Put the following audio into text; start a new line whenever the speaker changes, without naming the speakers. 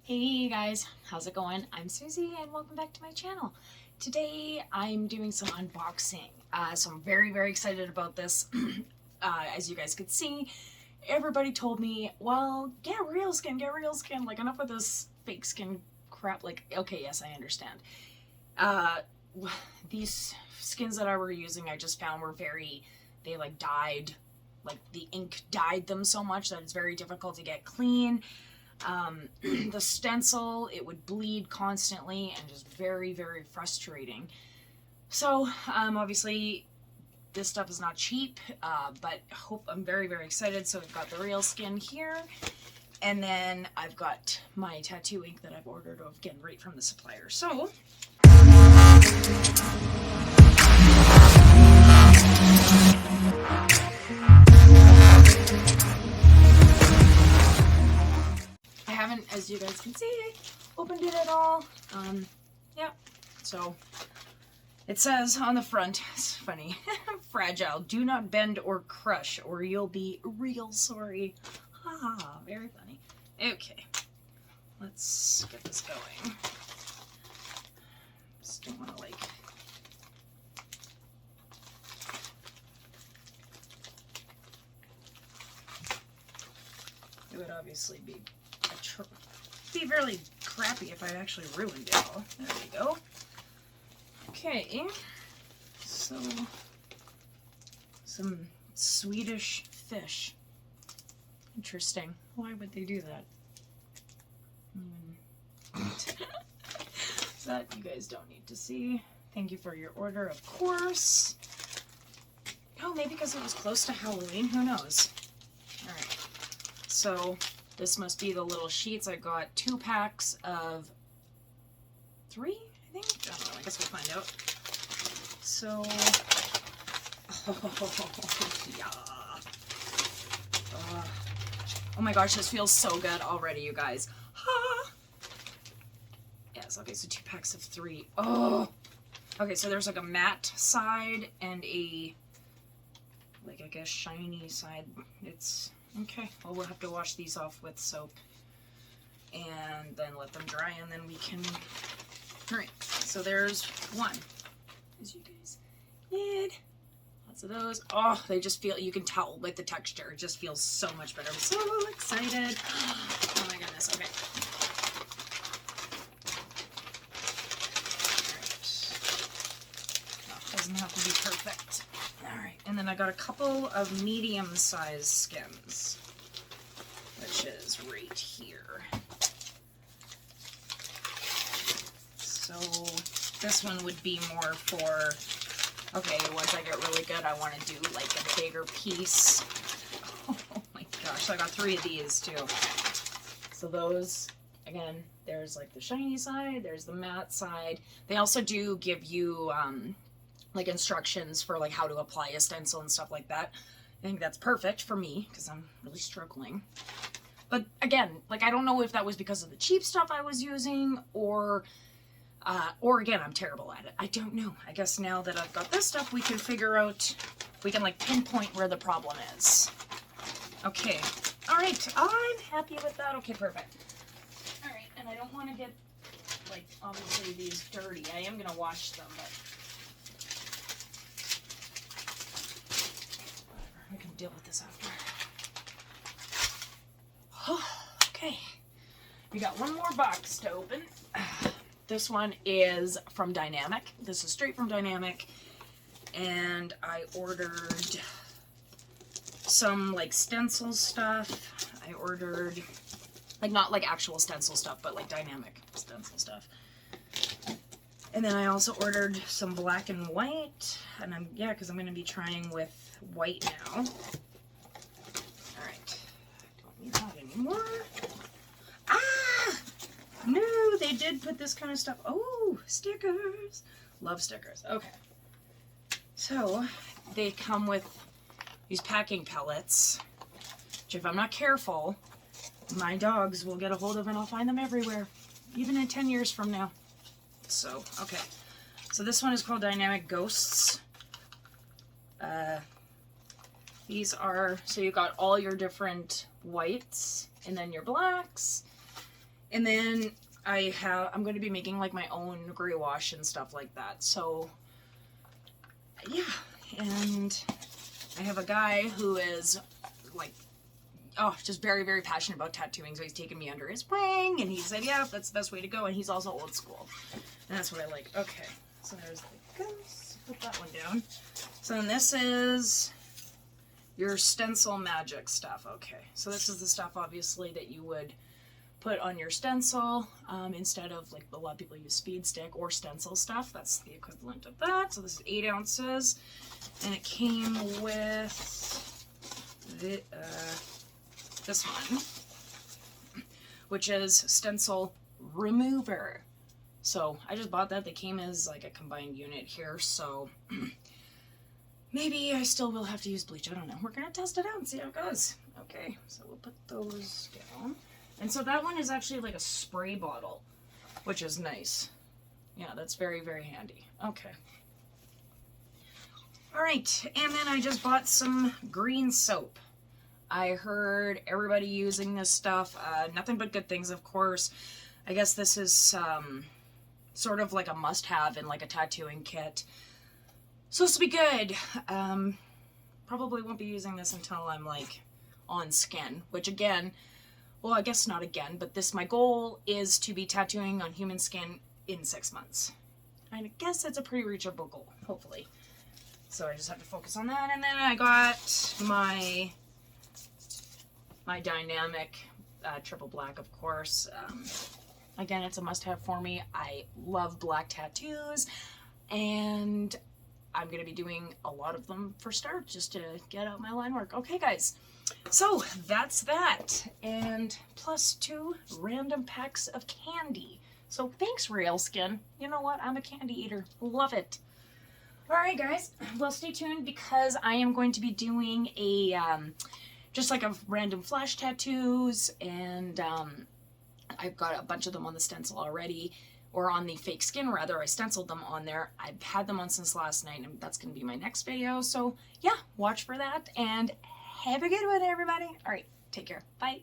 Hey guys, how's it going? I'm Susie and welcome back to my channel. Today I'm doing some unboxing, so I'm very excited about this. As you guys could see, everybody told me, well, get ReelSkin, like enough with this fake skin crap. Like, okay, yes, I understand. These skins that I were using, I just found were they like dyed, like the ink dyed them so much that it's very difficult to get clean. The stencil, it would bleed constantly and just very frustrating. So obviously this stuff is not cheap, but I'm very excited. So we've got the ReelSkin here, and then I've got my tattoo ink that I've ordered, again, right from the supplier. So as you guys can see, opened it at all. Yeah, so it says on the front, it's funny, fragile, do not bend or crush or you'll be real sorry. Haha, very funny. Okay, let's get this going. Just don't want to like... It would obviously be really crappy if I actually ruined it all. There we go. Okay, so some Swedish fish. Interesting. Why would they do that? That you guys don't need to see. Thank you for your order, of course. Oh, maybe because it was close to Halloween. Who knows? All right. So this must be the little sheets. I got 2 packs of 3, I think. I don't know, I guess we'll find out. So, yeah. Oh my gosh, this feels so good already, you guys. Yes, okay, so 2 packs of 3. Oh! Okay, so there's like a matte side and a, like, I guess, shiny side. It's... okay, well, we'll have to wash these off with soap and then let them dry, and then we can... Alright, so there's 1. As you guys did. Lots of those. Oh, they just feel... you can tell with the texture. It just feels so much better. I'm so excited. Oh my goodness, okay. Alright. Oh, doesn't have to be perfect. Alright, and then I got a couple of medium-sized skins, which is right here. So this one would be more for, okay, once I get really good, I want to do like a bigger piece. Oh my gosh, I got 3 of these too. So those, again, there's like the shiny side, there's the matte side. They also do give you like instructions for like how to apply a stencil and stuff like that. I think that's perfect for me because I'm really struggling. But again, like, I don't know if that was because of the cheap stuff I was using or again, I'm terrible at it. I don't know. I guess now that I've got this stuff, we can figure out, we can like pinpoint where the problem is. Okay. All right. I'm happy with that. Okay, perfect. All right. And I don't want to get, like, obviously these dirty. I am going to wash them, but I can deal with this after. Okay, we got 1 more box to open. This one is from Dynamic. This is straight from Dynamic, and I ordered some like stencil stuff. I ordered like not like actual stencil stuff, but like Dynamic stencil stuff. And then I also ordered some black and white, and because I'm going to be trying with white now. Alright, I don't need that anymore. Ah! No, they did put this kind of stuff. Oh, stickers. Love stickers. Okay. So, they come with these packing pellets, which if I'm not careful, my dogs will get a hold of and I'll find them everywhere, even in 10 years from now. So, okay. So this one is called Dynamic Ghosts. These are, so you got all your different whites and then your blacks. And then I'm going to be making like my own gray wash and stuff like that. So yeah, and I have a guy who is like, oh, just very, very passionate about tattooing. So he's taken me under his wing, and he said, yeah, that's the best way to go. And he's also old school, and that's what I like. Okay, so there's the goose. Put that one down. So then this is your stencil magic stuff. Okay, so this is the stuff obviously that you would put on your stencil instead of, like, a lot of people use speed stick or stencil stuff. That's the equivalent of that. So this is 8 ounces, and it came with this one, which is stencil remover. So I just bought that. They came as like a combined unit here, so maybe I still will have to use bleach. I don't know. We're gonna test it out and see how it goes. Okay, so we'll put those down. And so that one is actually like a spray bottle, which is nice. Yeah, that's very, very handy. Okay. All right, and then I just bought some green soap. I heard everybody using this stuff. Nothing but good things, of course. I guess this is sort of like a must-have in like a tattooing kit. Supposed to be good. Probably won't be using this until I'm like on skin, which again, well, I guess not again, but my goal is to be tattooing on human skin in 6 months. I guess it's a pretty reachable goal, hopefully. So I just have to focus on that. And then I got my dynamic triple black, of course. Again, it's a must-have for me. I love black tattoos, and I'm going to be doing a lot of them for start, just to get out my line work. Okay, guys. So that's that, and plus 2 random packs of candy. So thanks, ReelSkin. You know what? I'm a candy eater. Love it. All right, guys. Well, stay tuned because I am going to be doing a just like a random flash tattoos, and I've got a bunch of them on the stencil already, or on the fake skin rather. I stenciled them on there. I've had them on since last night, and that's going to be my next video. So yeah, watch for that, and have a good one, everybody. All right, take care. Bye.